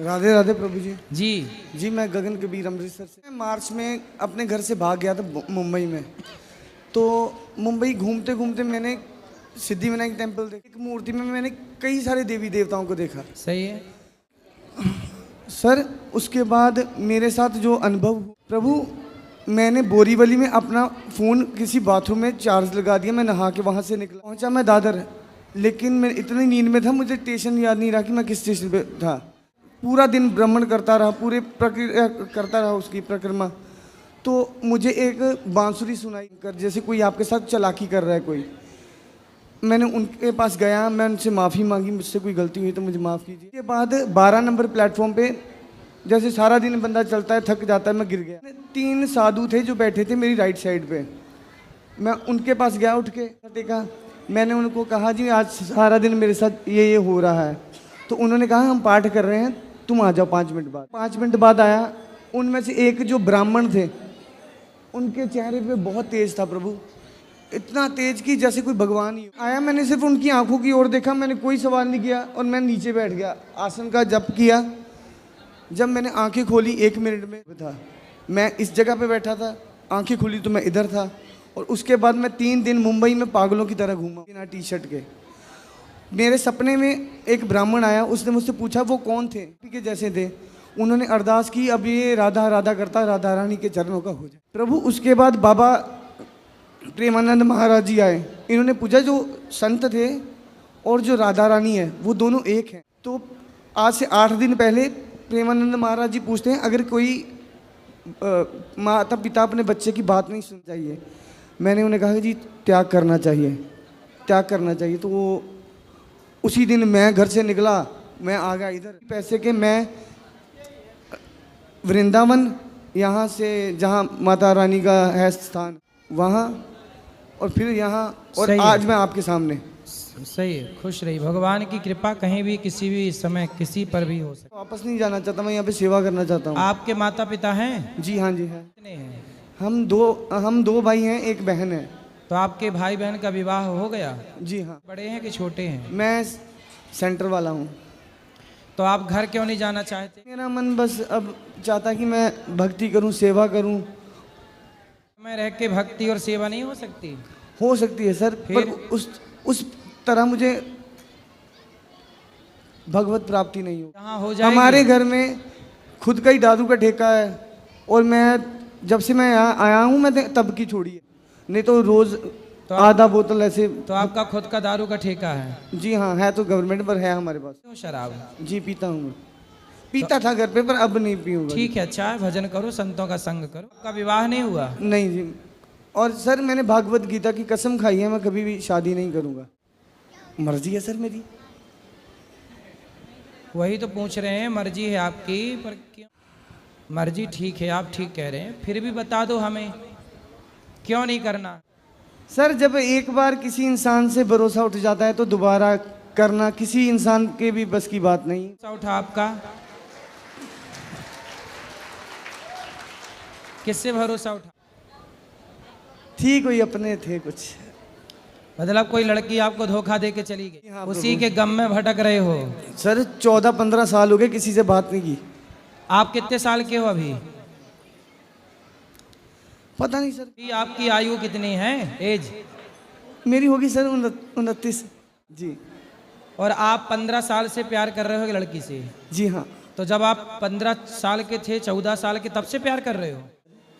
राधे राधे प्रभु जी। जी जी मैं गगन कबीर अमृतसर से। मैं मार्च में अपने घर से भाग गया था मुंबई में। तो मुंबई घूमते घूमते मैंने सिद्धिविनायक टेम्पल देखा। एक मूर्ति में मैंने कई सारे देवी देवताओं को देखा। सही है। सर उसके बाद मेरे साथ जो अनुभव हुआ, प्रभु मैंने बोरीवली में अपना फ़ोन किसी बाथरूम में चार्ज लगा दिया। मैं नहा के वहाँ से निकला, पहुँचा मैं दादर, लेकिन मैं इतनी नींद में था मुझे स्टेशन याद नहीं रहा कि मैं किस स्टेशन पे था। पूरा दिन भ्रमण करता रहा, पूरे प्रक्रिया करता रहा उसकी परिक्रमा। तो मुझे एक बांसुरी सुनाई कर, जैसे कोई आपके साथ चालाकी कर रहा है कोई। मैंने उनके पास गया, मैं उनसे माफ़ी मांगी, मुझसे कोई गलती हुई तो मुझे माफ़ कीजिए। उसके बाद 12 नंबर प्लेटफॉर्म पे जैसे सारा दिन बंदा चलता है, थक जाता है, मैं गिर गया। 3 साधु थे जो बैठे थे मेरी राइट साइड पे। मैं उनके पास गया, उठ के देखा। मैंने उनको कहा जी आज सारा दिन मेरे साथ ये हो रहा है। तो उन्होंने कहा हम पाठ कर रहे हैं, तुम आ जाओ 5 मिनट बाद। 5 मिनट बाद आया। उनमें से एक जो ब्राह्मण थे, उनके चेहरे पे बहुत तेज था प्रभु, इतना तेज कि जैसे कोई भगवान ही आया। मैंने सिर्फ उनकी आंखों की ओर देखा, मैंने कोई सवाल नहीं किया और मैं नीचे बैठ गया, आसन का जप किया। जब मैंने आंखें खोली 1 मिनट में था, मैं इस जगह पे बैठा था, आंखें खुली तो मैं इधर था। और उसके बाद मैं 3 दिन मुंबई में पागलों की तरह घूमा बिना टी शर्ट के। मेरे सपने में एक ब्राह्मण आया, उसने मुझसे पूछा वो कौन थे, के जैसे थे। उन्होंने अरदास की अब ये राधा राधा करता राधा रानी के चरणों का हो जाए प्रभु। उसके बाद बाबा प्रेमानंद महाराज जी आए। इन्होंने पूछा जो संत थे और जो राधा रानी है वो दोनों एक हैं। तो आज से 8 दिन पहले प्रेमानंद महाराज जी पूछते हैं अगर कोई माता पिता अपने बच्चे की बात नहीं सुनना चाहिए। मैंने उन्हें कहा कि जी त्याग करना चाहिए, त्याग करना चाहिए। तो वो उसी दिन मैं घर से निकला, मैं आ गया इधर पैसे के। मैं वृंदावन यहाँ से जहाँ माता रानी का है स्थान वहाँ, और फिर यहाँ, और आज मैं आपके सामने। सही है। खुश रही, भगवान की कृपा कहीं भी किसी भी समय किसी पर भी हो सकती। वापस नहीं जाना चाहता, मैं यहाँ पे सेवा करना चाहता हूँ। आपके माता पिता हैं? जी हाँ जी है। कितने हैं? हम दो भाई हैं, एक बहन है। तो आपके भाई बहन का विवाह हो गया? जी हाँ। बड़े हैं कि छोटे हैं? मैं सेंटर वाला हूँ। तो आप घर क्यों नहीं जाना चाहते? मेरा मन बस अब चाहता कि मैं भक्ति करूँ, सेवा करूँ। मैं रह के भक्ति और सेवा नहीं हो सकती? हो सकती है सर, पर उस तरह मुझे भगवत प्राप्ति नहीं हो। कहाँ हो जाएगी? हमारे घर में खुद का ही दारू का ठेका है, और मैं जब से मैं यहाँ आया हूँ मैं तब की छोड़ी है, नहीं तो रोज तो आधा बोतल ऐसे। तो आपका खुद का दारू का ठेका है? जी हाँ है, तो गवर्नमेंट पर है हमारे पास। क्यों शराब? जी पीता हूँ, पीता था घर पे पर अब नहीं पीऊंगा। ठीक है, अच्छा है, भजन करो, संतों का संग करो। आपका विवाह नहीं हुआ? नहीं जी। और सर मैंने भागवत गीता की कसम खाई है, मैं कभी भी शादी नहीं करूँगा। मर्जी है सर मेरी। वही तो पूछ रहे हैं, मर्जी है आपकी, पर क्यों? मर्जी ठीक है, आप ठीक कह रहे हैं, फिर भी बता दो हमें क्यों नहीं करना। सर जब एक बार किसी इंसान से भरोसा उठ जाता है तो दोबारा करना किसी इंसान के भी बस की बात नहीं। भरोसा उठा आपका? किससे भरोसा उठा? ठीक कोई अपने थे कुछ। मतलब कोई लड़की आपको धोखा दे के चली गई? हाँ, उसी के गम में भटक रहे हो? सर 14-15 साल हो गए किसी से बात नहीं की। आप कितने साल के हो अभी? पता नहीं सर। आपकी आयु कितनी है, एज? मेरी होगी सर 29 जी। और आप 15 साल से प्यार कर रहे हो लड़की से? जी हाँ। तो जब आप 15 साल के थे, 14 साल के, तब से प्यार कर रहे हो?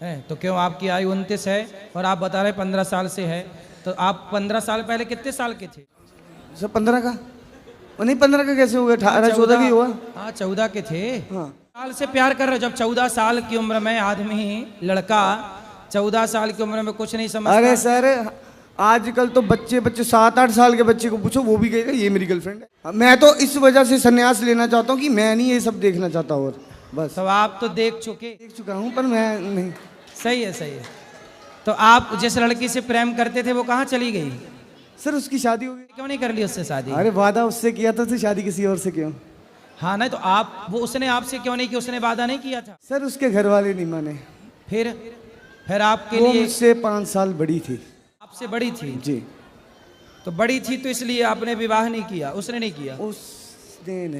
हैं तो क्यों आपकी आयु 29 है और आप बता रहे 15 साल से है, तो आप 15 साल पहले कितने साल के थे? सर 15 का नहीं, 15 का कैसे हुआ? 18-14 की हुआ। हाँ 14 के थे। हाँ साल से प्यार कर रहे हो। जब 14 साल की उम्र में आदमी, लड़का 14 साल की उम्र में कुछ नहीं समझता। अरे सर आजकल तो बच्चे 7-8 साल के बच्चे को पूछो वो भी कहेगा ये मेरी गर्लफ्रेंड है। मैं तो इस वजह से संन्यास लेना चाहता हूँ कि मैं नहीं ये सब देखना चाहता, और बस। तो आप तो देख चुका हूँ पर मैं नहीं। सही है, सही है। तो आप जिस लड़की से प्रेम करते थे वो कहाँ चली गई? सर उसकी शादी हो गई। क्यों नहीं कर ली उससे शादी? अरे वादा उससे किया था तो शादी किसी और से क्यों? हाँ नहीं तो आप, वो उसने आपसे क्यों नहीं किया? उसने वादा नहीं किया था? सर उसके घर वाले नहीं माने। फिर आपके वो लिए? मुझसे 5 साल बड़ी थी। आपसे बड़ी थी? जी। तो बड़ी थी तो इसलिए आपने विवाह नहीं किया? उसने नहीं किया?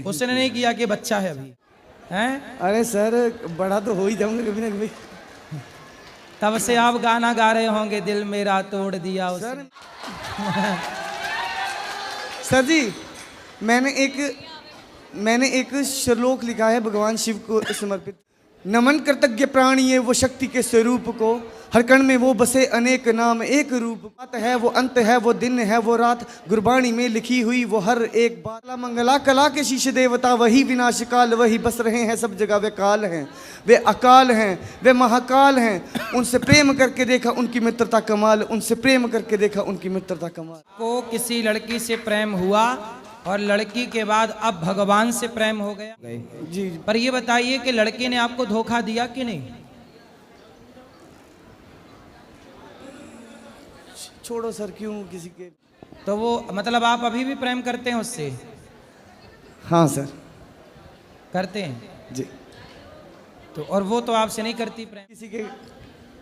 उसने नहीं किया कि बच्चा है अभी? हैं? अरे सर बड़ा तो हो ही जाऊंगा कभी ना कभी। तब से आप गाना गा रहे होंगे, दिल मेरा तोड़ दिया उसने। सर सर जी, मैंने एक श्लोक लिखा है भगवान शिव को समर्पित। नमन कृतज्ञ प्राणी ये वो शक्ति के स्वरूप को, हर कण में वो बसे अनेक नाम एक रूप। बात है वो अंत है वो दिन है वो रात, गुरबाणी में लिखी हुई वो हर एक बात। मंगला कला के शीश देवता वही विनाश काल, वही बस रहे हैं सब जगह। वे काल हैं, वे अकाल हैं, वे महाकाल हैं। उनसे प्रेम करके देखा उनकी मित्रता कमाल, उनसे प्रेम करके देखा उनकी मित्रता कमाल। को किसी लड़की से प्रेम हुआ और लड़की के बाद अब भगवान से प्रेम हो गया। जी पर ये बताइए कि लड़की ने आपको धोखा दिया कि नहीं? छोड़ो सर, क्यों किसी के। तो वो मतलब आप अभी भी प्रेम करते हैं उससे? हाँ सर करते हैं जी। तो और वो तो आपसे नहीं करती प्रेम? किसी के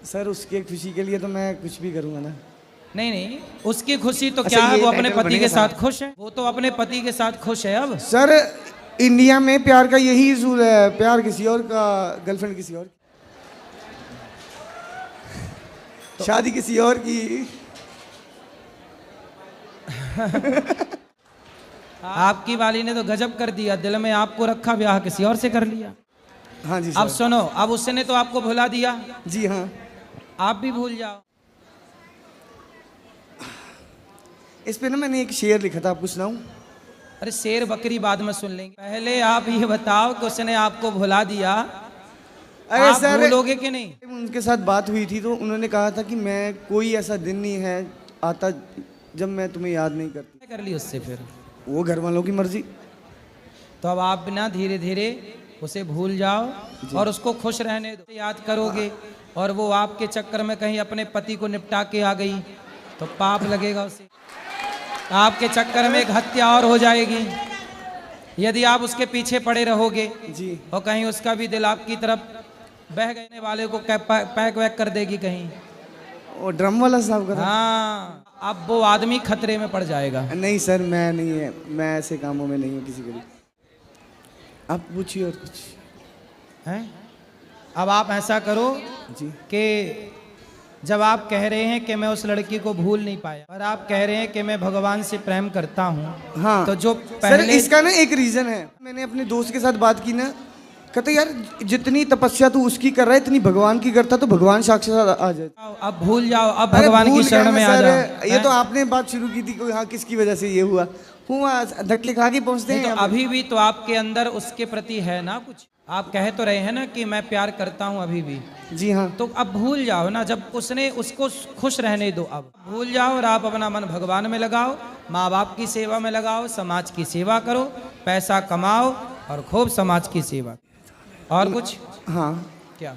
सर, उसके खुशी के लिए तो मैं कुछ भी करूँगा ना। नहीं नहीं, उसकी खुशी तो अच्छा, क्या है, ये वो अपने टाइटल पति के बनेगा साथ साहब। खुश है। वो तो अपने पति के साथ खुश है अब। सर इंडिया में प्यार का यही उसूल है, प्यार किसी और का, गर्लफ्रेंड किसी और की, शादी किसी और की। आपकी वाली ने तो गजब कर दिया, दिल में आपको रखा, ब्याह किसी और से कर लिया। हाँ जी अब सर। सुनो, अब उसने तो आपको भुला दिया, जी हाँ। आप भी भूल जाओ। इस पे ना मैंने एक शेर लिखा था, आपको सुनाऊं? अरे शेर बकरी बाद में सुन लेंगे, पहले आप ये बताओ कि उसने आपको भुला दिया, अरे आप सर, भूलोगे कि नहीं? उनके साथ बात हुई थी तो उन्होंने कहा था कि मैं, कोई ऐसा दिन नहीं है आता जब मैं तुम्हें याद नहीं करती। क्या कर ली उससे फिर? वो घर वालों की मर्जी। तो अब आप ना धीरे धीरे उसे भूल जाओ और उसको खुश रहने दो। याद करोगे और वो आपके चक्कर में कहीं अपने पति को निपटा के आ गई तो पाप लगेगा उसे। आपके चक्कर में एक हत्या और हो जाएगी यदि आप उसके पीछे पड़े रहोगे जी। और कहीं उसका भी दिल आपकी तरफ बह गए वाले को पैक वैक कर देगी कहीं। वो ड्रम वाला साहब का था? हाँ, अब वो आदमी खतरे में पड़ जाएगा। नहीं सर, मैं नहीं है, मैं ऐसे कामों में नहीं हूँ किसी के लिए। आप पूछिए और कुछ हैं? अब आप ऐसा करो जी। कि जब आप कह रहे हैं कि मैं उस लड़की को भूल नहीं पाया और आप कह रहे हैं कि मैं भगवान से प्रेम करता हूँ, हाँ तो जो सर, पहले इसका ना एक रीजन है। मैंने अपने दोस्त के साथ बात की ना, कहते यार जितनी तपस्या तू उसकी कर रहा है इतनी भगवान की करता तो भगवान साक्षात आ जाए। अब भूल जाओ, अब अरे भगवान की भूल शरण गया में मैं आ सर, जाओ। ये तो आपने बात शुरू की थी कोई, हाँ किसकी वजह से ये हुआ धक्के खा के पहुंचते नहीं हैं तो अभी भी तो आपके अंदर उसके प्रति है ना कुछ। आप कह तो रहे हैं ना कि मैं प्यार करता हूँ अभी भी, जी हाँ। तो अब भूल जाओ ना, जब उसने उसको खुश रहने दो। अब भूल जाओ और आप अपना मन भगवान में लगाओ, माँ बाप की सेवा में लगाओ, समाज की सेवा करो, पैसा कमाओ और खूब समाज की सेवा। और कुछ? हाँ, क्या?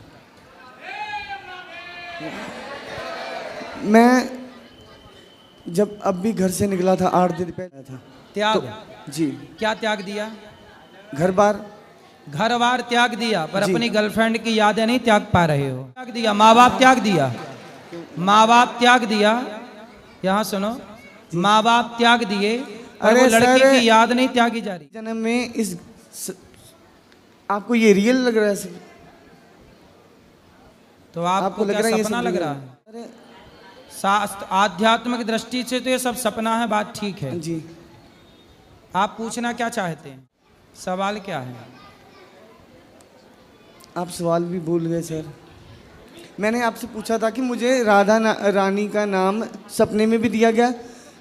मैं जब अब भी घर से निकला था 8 दिन पहले था। त्याग? जी। क्या त्याग दिया? घर बार घर बार त्याग दिया, पर जी। अपनी गर्लफ्रेंड की यादें नहीं त्याग पा रहे हो। त्याग दिया, माँ बाप त्याग दिया, माँ बाप त्याग दिया। यहाँ सुनो, माँ बाप त्याग दिए और अरे वो लड़की सर, की याद नहीं त्यागी जा रही। जन्म में आपको ये रियल लग रहा है सर? तो आपको लग क्या रहा है ये सपना सब लग रियल? रहा है? अरे शास्त्र आध्यात्मिक दृष्टि से तो ये सब सपना है, बात ठीक है। जी। आप पूछना क्या चाहते हैं? सवाल क्या है? आप सवाल भी भूल गए सर। मैंने आपसे पूछा था कि मुझे रानी का नाम सपने में भी दिया गया,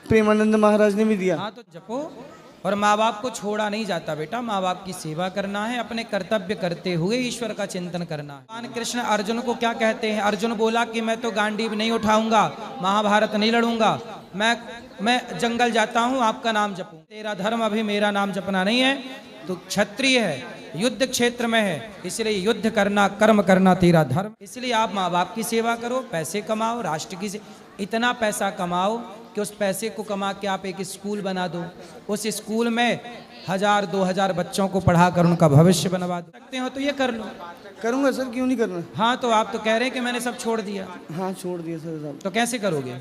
प्रेमानंद महाराज ने भी दिया। हाँ तो जपो। और माँ बाप को छोड़ा नहीं जाता बेटा, माँ बाप की सेवा करना है, अपने कर्तव्य करते हुए ईश्वर का चिंतन करना है। भगवान कृष्ण अर्जुन को क्या कहते हैं? अर्जुन बोला कि मैं तो गांडीव नहीं उठाऊंगा, महाभारत नहीं लड़ूंगा, मैं जंगल जाता हूँ, आपका नाम जपूं। तेरा धर्म अभी मेरा नाम जपना नहीं है, तो क्षत्रिय है, युद्ध क्षेत्र में है, इसलिए युद्ध करना, कर्म करना तेरा धर्म। इसलिए आप माँ बाप की सेवा करो, पैसे कमाओ, राष्ट्र की इतना पैसा कमाओ कि उस पैसे को कमा के आप एक स्कूल बना दो, उस स्कूल में 1000-2000 बच्चों को पढ़ाकर उनका भविष्य बनवा दो। सकते हो तो ये कर लो। करूंगा सर, क्यों नहीं करना। हाँ तो आप तो कह रहे हैं कि मैंने सब छोड़ दिया, हाँ छोड़ दिया सर साहब। तो कैसे करोगे?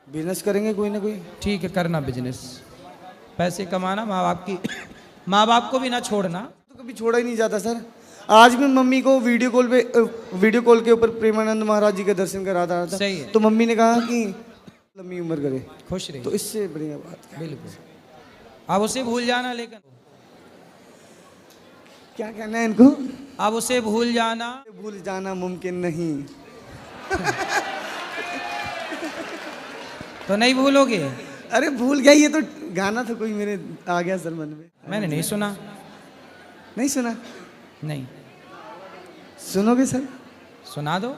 बिजनेस करेंगे कोई ना कोई। ठीक है, करना बिजनेस, पैसे कमाना, माँ बाप को भी ना छोड़ना। तो कभी छोड़ा ही नहीं जाता सर। आज मैं मम्मी को वीडियो कॉल के ऊपर प्रेमानंद महाराज जी के दर्शन करा रहा था। सही है। तो मम्मी ने कहा कि लंबी उम्र करे, खुश रही। तो इससे बढ़िया बात है। बिल्कुल। अब उसे भूल जाना, लेकिन क्या कहना है इनको? अब उसे भूल जाना। भूल जाना मुमकिन नहीं। तो नहीं भूलोगे? अरे भूल गया, ये तो गाना था कोई मेरे आ गया सर मन में। मैंने नहीं सुना। नहीं सुना? नहीं सुनोगे सर? सुना दो।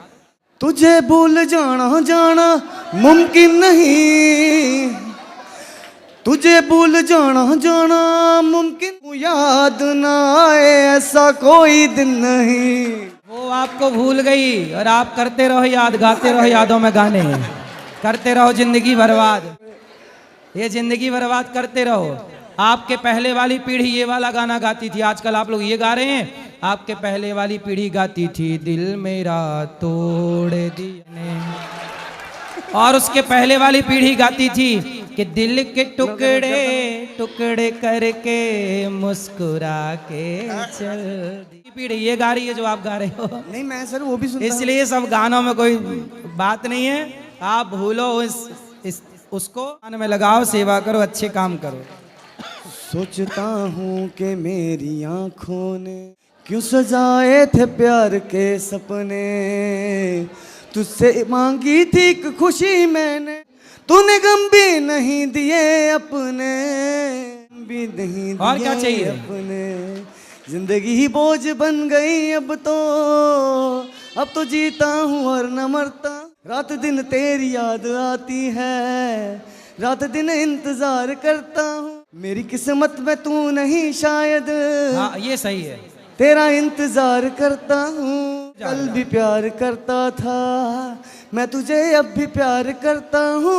तुझे भूल जाना मुमकिन नहीं, तुझे भूल जाना मुमकिन, याद ना आए ऐसा कोई दिन नहीं। वो आपको भूल गई और आप करते रहो याद, गाते रहो यादों में गाने, करते रहो जिंदगी बर्बाद। ये जिंदगी बर्बाद करते रहो। आपके पहले वाली पीढ़ी ये वाला गाना गाती थी, आजकल आप लोग ये गा रहे हैं। आपके पहले वाली पीढ़ी गाती थी दिल मेरा तोड़ दिया ने, और उसके पहले वाली पीढ़ी गाती थी कि दिल के टुकड़े टुकड़े करके मुस्कुरा के चल दी। पीढ़ी ये गा रही है जो आप गा रहे हो। नहीं मैं सर वो भी सुनता हूं। इसलिए सब गानों में कोई बात नहीं है। आप भूलो उसको, कान में लगाओ, सेवा करो, अच्छे काम करो। सोचता हूँ कि मेरी आंखों ने क्यों सजाए थे प्यार के सपने, तुझसे मांगी थी एक खुशी मैंने, तूने गम भी नहीं दिए अपने, भी नहीं दिए और क्या चाहिए? अपने। जिंदगी ही बोझ बन गई अब तो जीता हूँ और न मरता। रात दिन तेरी याद आती है, रात दिन इंतजार करता हूँ, मेरी किस्मत में तू नहीं शायद। हाँ ये सही है। तेरा इंतजार करता हूँ, कल भी प्यार करता था मैं तुझे, अब भी प्यार करता हूँ।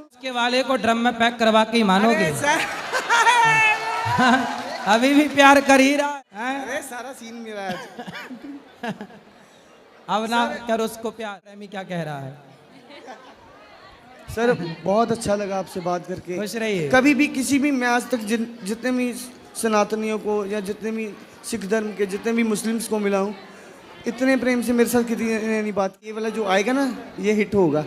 उसके वाले को ड्रम में पैक करवा के ही मानोगे। अभी भी प्यार कर ही रहा है। अरे सारा सीन मेरा है। अब ना कर उसको प्यार। प्रेमी क्या कह रहा है? सर बहुत अच्छा लगा आपसे बात करके। खुश रहिए। कभी भी किसी भी, मैं आज तक जितने भी सनातनियों को या जितने भी सिख धर्म के जितने भी मुस्लिम्स को मिला हूँ, इतने प्रेम से मेरे साथ किसी ने नहीं बात की। ये वाला जो आएगा ना, ये हिट होगा।